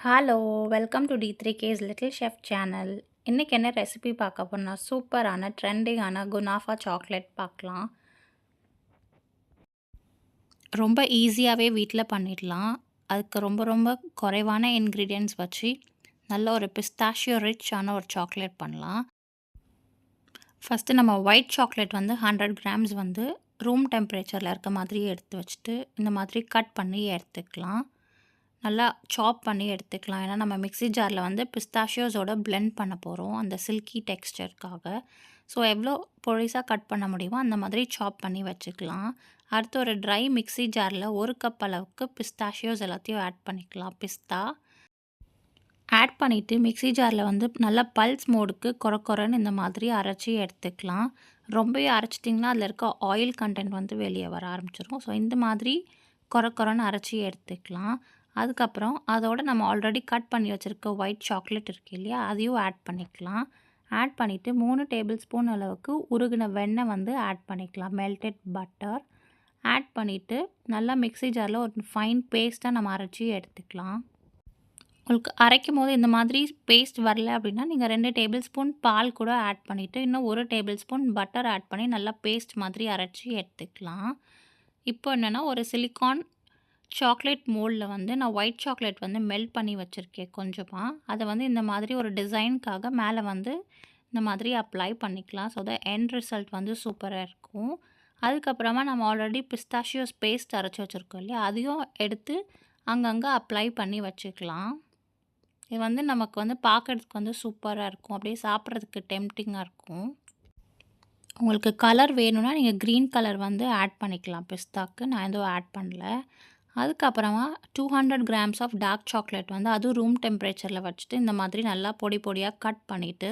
Hello! Welcome to D3K's little chef channel. இன்னைக்கு என்ன recipe பார்க்க போறோம்னா, சூப்பரான ட்ரெண்டிங்கான குனாஃபா சாக்லேட் பார்க்கலாம். ரொம்ப ஈஸியாவே வீட்ல பண்ணிடலாம். அதுக்கு ரொம்ப ரொம்ப குறைவான இன்கிரீடியன்ட்ஸ் வச்சு நல்ல ஒரு பிஸ்தாஷியோ ரிச்சான ஒரு சாக்லேட் பண்ணலாம். ஃபஸ்ட்டு நம்ம ஒயிட் சாக்லேட் வந்து 100 கிராம்ஸ் வந்து ரூம் டெம்பரேச்சரில் இருக்க மாதிரி எடுத்து வச்சுட்டு, இந்த மாதிரி கட் பண்ணி எடுத்துக்கலாம். நல்லா சாப் பண்ணி எடுத்துக்கலாம். ஏன்னா நம்ம மிக்ஸி ஜாரில் வந்து பிஸ்தாஷியோஸோட பிளெண்ட் பண்ண போகிறோம் அந்த சில்கி டெக்ஸ்சருக்காக. ஸோ எவ்வளோ பொடிசாக கட் பண்ண முடியுமோ அந்த மாதிரி சாப் பண்ணி வச்சுக்கலாம். அடுத்து ஒரு ட்ரை மிக்ஸி ஜாரில் 1 கப் அளவுக்கு பிஸ்தாஷியோஸ் எல்லாத்தையும் ஆட் பண்ணிக்கலாம். ஆட் பண்ணிவிட்டு மிக்ஸி ஜாரில் வந்து நல்லா பல்ஸ் மோடுக்கு கொரன்னு இந்த மாதிரி அரைச்சி எடுத்துக்கலாம். ரொம்பவே அரைச்சிட்டிங்கன்னா அதில் இருக்க ஆயில் கண்டென்ட் வந்து வெளியே வர ஆரம்பிச்சிடும். ஸோ இந்த மாதிரி கொரன்னு அரைச்சி எடுத்துக்கலாம். அதுக்கப்புறம் அதோட நம்ம ஆல்ரெடி கட் பண்ணி வச்சுருக்க ஒயிட் சாக்லேட் இருக்குது இல்லையா, அதையும் ஆட் பண்ணிக்கலாம். ஆட் பண்ணிவிட்டு 3 டேபிள் ஸ்பூன் அளவுக்கு உருகின வெண்ணெய் வந்து ஆட் பண்ணிக்கலாம். மெல்டட் பட்டர் ஆட் பண்ணிவிட்டு நல்லா மிக்ஸி ஜாரில் ஒரு ஃபைன் பேஸ்ட்டாக நம்ம அரைச்சி எடுத்துக்கலாம். உங்களுக்கு அரைக்கும் போது இந்த மாதிரி பேஸ்ட் வரல அப்படின்னா நீங்கள் 2 டேபிள் ஸ்பூன் பால் கூட ஆட் பண்ணிவிட்டு இன்னும் 1 டேபிள் ஸ்பூன் பட்டர் ஆட் பண்ணி நல்லா பேஸ்ட் மாதிரி அரைச்சி எடுத்துக்கலாம். இப்போ என்னென்னா ஒரு சிலிக்கான் சாக்லேட் மோல்டில் வந்து நான் ஒயிட் சாக்லேட் வந்து மெல்ட் பண்ணி வச்சுருக்கேன் கொஞ்சமாக. அதை வந்து இந்த மாதிரி ஒரு டிசைனுக்காக மேலே வந்து இந்த மாதிரி அப்ளை பண்ணிக்கலாம். ஸோ த எண்ட் ரிசல்ட் வந்து சூப்பராக இருக்கும். அதுக்கப்புறமா நம்ம ஆல்ரெடி பிஸ்தாஷியோஸ் பேஸ்ட் அரைச்சி வச்சுருக்கோம் இல்லையா, அதையும் எடுத்து அங்கங்கே அப்ளை பண்ணி வச்சுக்கலாம். இது வந்து நமக்கு வந்து பார்க்குறதுக்கு வந்து சூப்பராக இருக்கும். அப்படியே சாப்பிட்றதுக்கு டெம்ப்டிங்காக இருக்கும். உங்களுக்கு கலர் வேணும்னா நீங்கள் க்ரீன் கலர் வந்து ஆட் பண்ணிக்கலாம் பிஸ்தாக்கு. நான் எதுவும் ஆட் பண்ணல. அதுக்கப்புறமா 200 கிராம்ஸ் ஆஃப் டார்க் சாக்லேட் வந்து அதுவும் ரூம் டெம்பரேச்சரில் வச்சுட்டு இந்த மாதிரி நல்லா பொடி பொடியாக கட் பண்ணிவிட்டு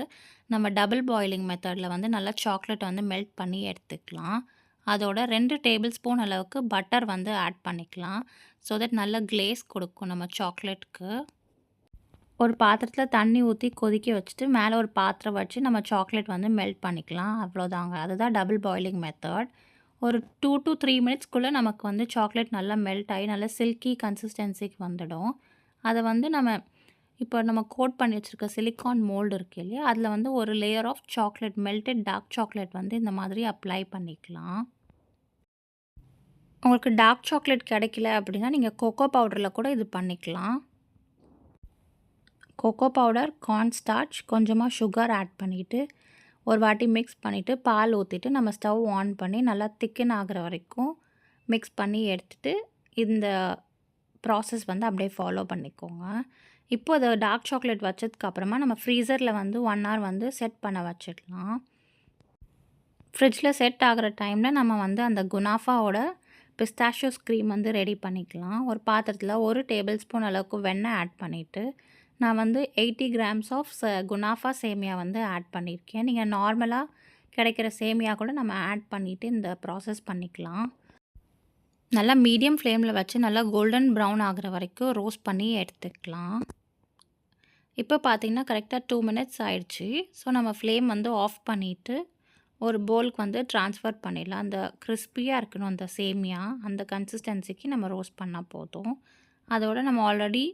நம்ம டபுள் பாயிலிங் மெத்தடில் வந்து நல்லா சாக்லேட் வந்து மெல்ட் பண்ணி எடுத்துக்கலாம். அதோட 2 டேபிள் ஸ்பூன் அளவுக்கு பட்டர் வந்து ஆட் பண்ணிக்கலாம். ஸோ தட் நல்ல கிளேஸ் கொடுக்கும் நம்ம சாக்லேட்டுக்கு. ஒரு பாத்திரத்தில் தண்ணி ஊற்றி கொதிக்க வச்சுட்டு மேலே ஒரு பாத்திரம் வச்சு நம்ம சாக்லேட் வந்து மெல்ட் பண்ணிக்கலாம். அவ்வளோதாங்க. அதுதான் டபுள் பாயிலிங் மெத்தட். ஒரு 2 to 3 மினிட்ஸ்க்குள்ளே நமக்கு வந்து சாக்லேட் நல்லா மெல்ட் ஆகி நல்லா சில்கி கன்சிஸ்டன்சிக்கு வந்துடும். அதை வந்து இப்போ நம்ம கோட் பண்ணி வச்சுருக்க சிலிக்கான் மோல்டு இருக்குது இல்லையா, அதில் வந்து ஒரு layer of chocolate melted dark chocolate வந்து இந்த மாதிரி அப்ளை பண்ணிக்கலாம். உங்களுக்கு டார்க் சாக்லேட் கிடைக்கல அப்படின்னா நீங்கள் கோகோ பவுடரில் கூட இது பண்ணிக்கலாம். கோகோ பவுடர், கார்ன் ஸ்டார்ச், கொஞ்சமாக சுகர் ஆட் பண்ணிவிட்டு ஒரு வாட்டி மிக்ஸ் பண்ணிவிட்டு பால் ஊற்றிட்டு நம்ம ஸ்டவ் ஆன் பண்ணி நல்லா திக்கன் ஆகிற வரைக்கும் மிக்ஸ் பண்ணி எடுத்துகிட்டு இந்த ப்ராசஸ் வந்து அப்படியே ஃபாலோ பண்ணிக்கோங்க. இப்போ அதை டார்க் சாக்லேட் வச்சதுக்கப்புறமா நம்ம ஃப்ரீசரில் வந்து 1 hour வந்து செட் பண்ண வச்சிடலாம். ஃப்ரிட்ஜில் செட் ஆகிற டைமில் நம்ம வந்து அந்த குனாஃபாவோட பிஸ்தாஷியோஸ் க்ரீம் வந்து ரெடி பண்ணிக்கலாம். ஒரு பாத்திரத்தில் 1 டேபிள் ஸ்பூன் அளவுக்கு வெண்ணெய் ஆட் பண்ணிவிட்டு நான் வந்து 80 கிராம்ஸ் ஆஃப் குனாஃபா சேமியா வந்து ஆட் பண்ணியிருக்கேன். நீங்கள் நார்மலாக கிடைக்கிற சேமியா கூட நம்ம ஆட் பண்ணிவிட்டு இந்த ப்ராசஸ் பண்ணிக்கலாம். நல்லா மீடியம் ஃப்ளேமில் வச்சு நல்லா கோல்டன் ப்ரௌன் ஆகிற வரைக்கும் ரோஸ்ட் பண்ணி எடுத்துக்கலாம். இப்போ பார்த்திங்கன்னா கரெக்டாக 2 மினிட்ஸ் ஆயிடுச்சு. ஸோ நம்ம ஃப்ளேம் வந்து ஆஃப் பண்ணிவிட்டு ஒரு பவுலுக்கு வந்து ட்ரான்ஸ்ஃபர் பண்ணிடலாம். அந்த கிறிஸ்பியாக இருக்கணும் அந்த சேமியா, அந்த கன்சிஸ்டன்சிக்கு நம்ம ரோஸ்ட் பண்ணால் போதும். அதோட நம்ம ஆல்ரெடி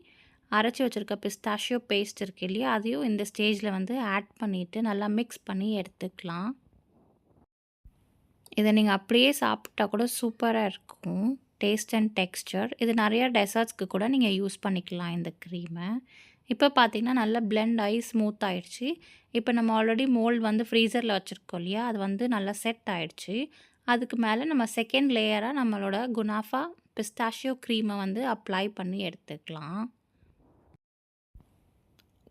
அரைச்சி வச்சுருக்க பிஸ்தாஷியோ பேஸ்ட் இருக்குது இல்லையா, அதையும் இந்த ஸ்டேஜில் வந்து ஆட் பண்ணிவிட்டு நல்லா மிக்ஸ் பண்ணி எடுத்துக்கலாம். இதை நீங்கள் அப்படியே சாப்பிட்டா கூட சூப்பராக இருக்கும் டேஸ்ட் அண்ட் டெக்ஸ்சர். இது நிறையா டெசர்ட்ஸ்க்கு கூட நீங்கள் யூஸ் பண்ணிக்கலாம் இந்த க்ரீமை. இப்போ பார்த்திங்கன்னா நல்லா பிளெண்ட் ஆகி ஸ்மூத் ஆகிடுச்சு. இப்போ நம்ம ஆல்ரெடி மோல்டு வந்து ஃப்ரீசரில் வச்சுருக்கோம் இல்லையா, அது வந்து நல்லா செட் ஆகிடுச்சு. அதுக்கு மேலே நம்ம செகண்ட் லேயராக நம்மளோட குனாஃபா பிஸ்தாஷியோ க்ரீமை வந்து அப்ளை பண்ணி எடுத்துக்கலாம்.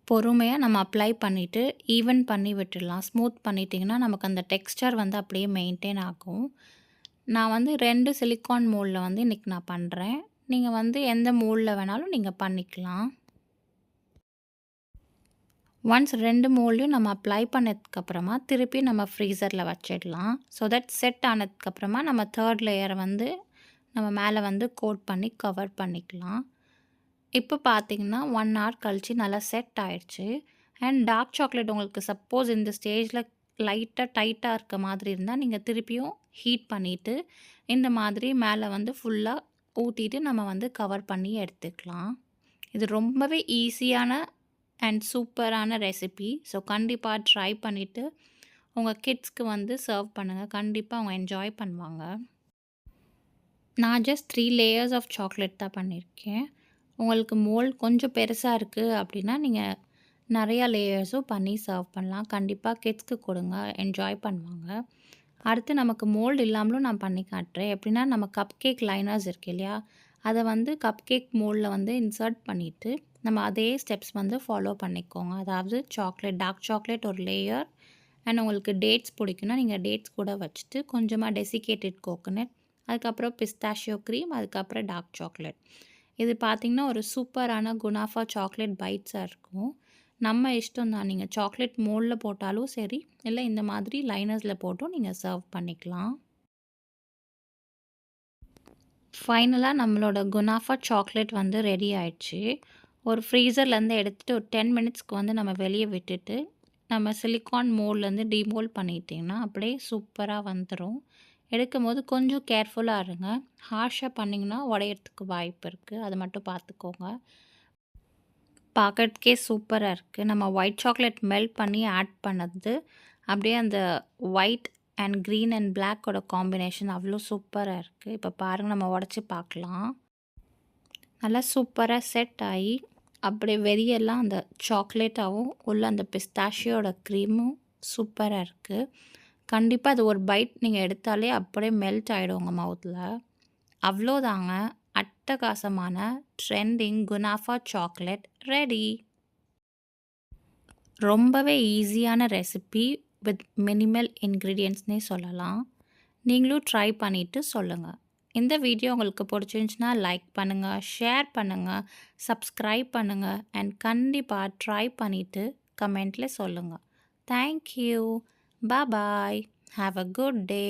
பொறுமையாக நம்ம அப்ளை பண்ணிவிட்டு ஈவன் பண்ணி விட்டுடலாம். ஸ்மூத் பண்ணிட்டிங்கன்னா நமக்கு அந்த டெக்ஸ்சர் வந்து அப்படியே மெயின்டைன் ஆகும். நான் வந்து 2 சிலிக்கான் மோல்டில் வந்து இன்றைக்கி நான் பண்ணுறேன். நீங்கள் வந்து எந்த மோல்டில் வேணாலும் நீங்கள் பண்ணிக்கலாம். ஒன்ஸ் 2 மோல்டையும் நம்ம அப்ளை பண்ணதுக்கப்புறமா திருப்பி நம்ம ஃப்ரீசரில் வச்சிடலாம். ஸோ தட் செட் ஆனதுக்கப்புறமா நம்ம 3rd லேயரை வந்து நம்ம மேலே வந்து கோட் பண்ணி கவர் பண்ணிக்கலாம். இப்போ பார்த்தீங்கன்னா 1 hour கழிச்சு நல்லா செட் ஆயிடுச்சு. அண்ட் டார்க் சாக்லேட் உங்களுக்கு சப்போஸ் இந்த ஸ்டேஜில் லைட்டாக டைட்டாக இருக்க மாதிரி இருந்தால் நீங்கள் திருப்பியும் ஹீட் பண்ணிவிட்டு இந்த மாதிரி மேலே வந்து ஃபுல்லாக ஊற்றிட்டு நம்ம வந்து கவர் பண்ணி எடுத்துக்கலாம். இது ரொம்பவே ஈஸியான அண்ட் சூப்பரான ரெசிபி. ஸோ கண்டிப்பாக ட்ரை பண்ணிவிட்டு உங்கள் கிட்ஸ்க்கு வந்து சர்வ் பண்ணுங்கள். கண்டிப்பாக அவங்க என்ஜாய் பண்ணுவாங்க. நான் ஜஸ்ட் 3 லேயர்ஸ் ஆஃப் சாக்லேட் தான் பண்ணியிருக்கேன். உங்களுக்கு மோல்ட் கொஞ்சம் பெருசாக இருக்குது அப்படின்னா நீங்கள் நிறையா லேயர்ஸும் பண்ணி சர்வ் பண்ணலாம். கண்டிப்பாக கிட்ஸ்க்கு கொடுங்க, என்ஜாய் பண்ணுவாங்க. அடுத்து நமக்கு மோல்டு இல்லாமலும் நான் பண்ணி காட்டுறேன். எப்படின்னா நம்ம கப் கேக் லைனர்ஸ் இருக்கு இல்லையா, அதை வந்து கப் கேக் மோல்டில் வந்து இன்சர்ட் பண்ணிவிட்டு நம்ம அதே ஸ்டெப்ஸ் வந்து ஃபாலோ பண்ணிக்கோங்க. அதாவது சாக்லேட், டார்க் சாக்லேட் ஒரு லேயர், அண்ட் உங்களுக்கு டேட்ஸ் பிடிக்குன்னா நீங்கள் டேட்ஸ் கூட வச்சுட்டு கொஞ்சமாக டெசிகேட்டட் கோகோனட், அதுக்கப்புறம் பிஸ்தாஷியோ க்ரீம், அதுக்கப்புறம் டார்க் சாக்லேட். இது பார்த்திங்கன்னா ஒரு சூப்பரான குனாஃபா சாக்லேட் பைட்ஸாக இருக்கும். நம்ம இஷ்டம் தான், நீங்கள் சாக்லேட் மோல்டில் போட்டாலும் சரி, இல்லை இந்த மாதிரி லைனர்ஸில் போட்டும் நீங்கள் சர்வ் பண்ணிக்கலாம். ஃபைனலாக நம்மளோட குனாஃபா சாக்லேட் வந்து ரெடி ஆயிடுச்சு. ஒரு ஃப்ரீசர்லேருந்து எடுத்துகிட்டு ஒரு 10 மினிட்ஸ்க்கு வந்து நம்ம வெளியே விட்டுட்டு நம்ம சிலிக்கான் மோல்ட்லேருந்து டிமோல்ட் பண்ணிட்டிங்கன்னா அப்படியே சூப்பராக வந்துடும். எடுக்கும்போது கொஞ்சம் கேர்ஃபுல்லாக இருங்க. ஹார்ஷாக பண்ணிங்கன்னா உடையறதுக்கு வாய்ப்பு இருக்குது, அதை மட்டும் பார்த்துக்கோங்க. பார்க்கறதுக்கே சூப்பராக இருக்குது. நம்ம ஒயிட் சாக்லேட் மெல்ட் பண்ணி ஆட் பண்ணது அப்படியே அந்த ஒயிட் அண்ட் க்ரீன் அண்ட் பிளாக்கோட காம்பினேஷன் அவ்வளோ சூப்பராக இருக்குது. இப்போ பாருங்கள், நம்ம உடச்சி பார்க்கலாம். நல்லா சூப்பராக செட் ஆகி அப்படியே வெளியெல்லாம் அந்த சாக்லேட்டாகவும் உள்ள அந்த பிஸ்தாஷியோட க்ரீமும் சூப்பராக இருக்குது. கண்டிப்பாக அது ஒரு பைட் நீங்கள் எடுத்தாலே அப்படியே மெல்ட் ஆகிடும் உங்கள் மவுத்தில். அவ்வளோதாங்க, அட்டகாசமான ட்ரெண்டிங் குனாஃபா சாக்லேட் ரெடி. ரொம்பவே ஈஸியான ரெசிபி வித் மினிமல் இன்க்ரீடியன்ட்ஸ்னே சொல்லலாம். நீங்களும் ட்ரை பண்ணிவிட்டு சொல்லுங்கள். இந்த வீடியோ உங்களுக்கு பிடிச்சிருந்துச்சுன்னா லைக் பண்ணுங்கள், ஷேர் பண்ணுங்கள், சப்ஸ்கிரைப் பண்ணுங்கள், அண்ட் கண்டிப்பாக ட்ரை பண்ணிவிட்டு கமெண்ட்டில் சொல்லுங்கள். Thank you. Bye. Have a good day.